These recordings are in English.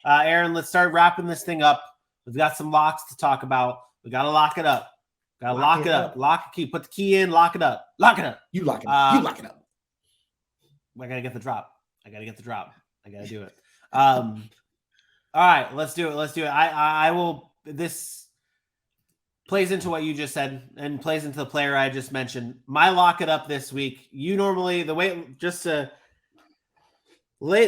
Aaron, let's start wrapping this thing up. We've got some locks to talk about. We got to lock it up. Got to lock it up. Lock the key. Put the key in. Lock it up. Lock it up. You lock it up. You lock it up. I got to get the drop. I got to do it. All right, let's do it. I will. This plays into what you just said and plays into the player I just mentioned. My lock it up this week. You normally, the way, just to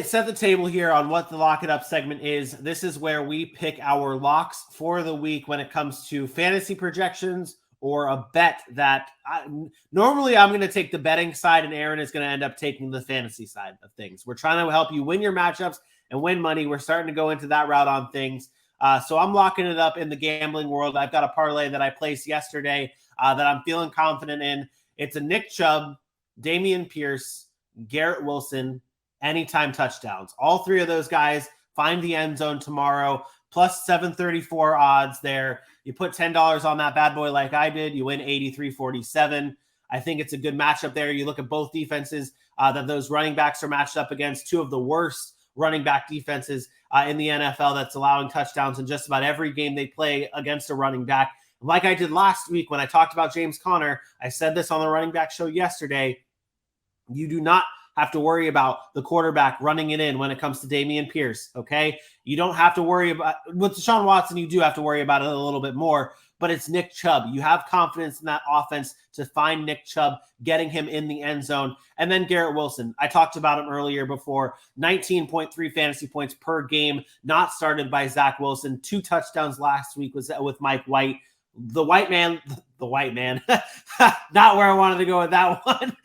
set the table here on what the lock it up segment is. This is where we pick our locks for the week when it comes to fantasy projections or a bet that normally I'm going to take the betting side and Aaron is going to end up taking the fantasy side of things. We're trying to help you win your matchups and win money. We're starting to go into that route on things. So I'm locking it up in the gambling world. I've got a parlay that I placed yesterday that I'm feeling confident in. It's a Nick Chubb, Dameon Pierce, Garrett Wilson, anytime touchdowns. All three of those guys find the end zone tomorrow, plus 734 odds there. You put $10 on that bad boy like I did, you win 83-47. I think it's a good matchup there. You look at both defenses that those running backs are matched up against, two of the worst running back defenses in the NFL that's allowing touchdowns in just about every game they play against a running back. Like I did last week when I talked about James Conner, I said this on the running back show yesterday, you do not have to worry about the quarterback running it in when it comes to Dameon Pierce, okay? You don't have to worry about – with Deshaun Watson, you do have to worry about it a little bit more, but it's Nick Chubb. You have confidence in that offense to find Nick Chubb, getting him in the end zone. And then Garrett Wilson. I talked about him earlier before. 19.3 fantasy points per game, not started by Zach Wilson. 2 touchdowns last week was with Mike White. The white man, not where I wanted to go with that one.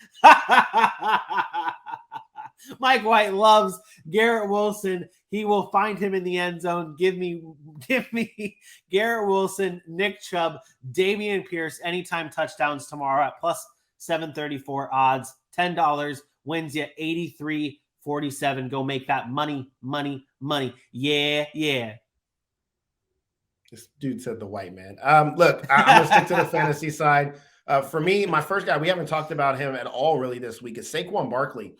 Mike White loves Garrett Wilson. He will find him in the end zone. Give me Garrett Wilson, Nick Chubb, Dameon Pierce, anytime touchdowns tomorrow at plus 734 odds. $10 wins you 83-47. Go make that money. Yeah. This dude said the white man. Look, I'm going to stick to the fantasy side. For me, my first guy, we haven't talked about him at all really this week, is Saquon Barkley,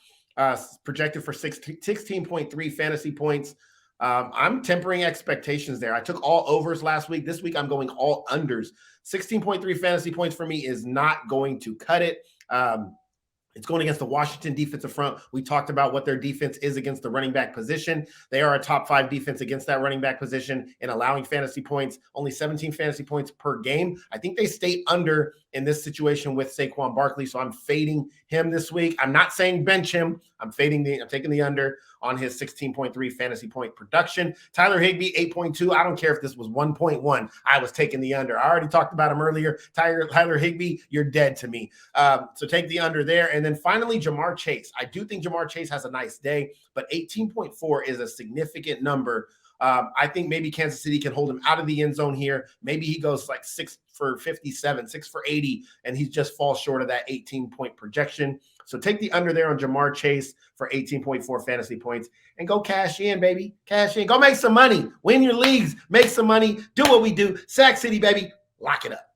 projected for 16.3 fantasy points. I'm tempering expectations there. I took all overs last week. This week, I'm going all unders. 16.3 fantasy points for me is not going to cut it. It's going against the Washington defensive front. We talked about what their defense is against the running back position. They are a top 5 defense against that running back position in allowing fantasy points, only 17 fantasy points per game. I think they stay under in this situation with Saquon Barkley, so I'm fading him this week. I'm not saying bench him. I'm taking the under on his 16.3 fantasy point production. Tyler Higbee, 8.2. I don't care if this was 1.1. I was taking the under. I already talked about him earlier. Tyler Higbee, you're dead to me. So take the under there. And then finally, Jamar Chase. I do think Jamar Chase has a nice day, but 18.4 is a significant number. I think maybe Kansas City can hold him out of the end zone here. Maybe he goes like 6 for 57, 6 for 80, and he just falls short of that 18-point projection. So take the under there on Jamar Chase for 18.4 fantasy points and go cash in, baby. Cash in. Go make some money. Win your leagues. Make some money. Do what we do. Sack City, baby. Lock it up.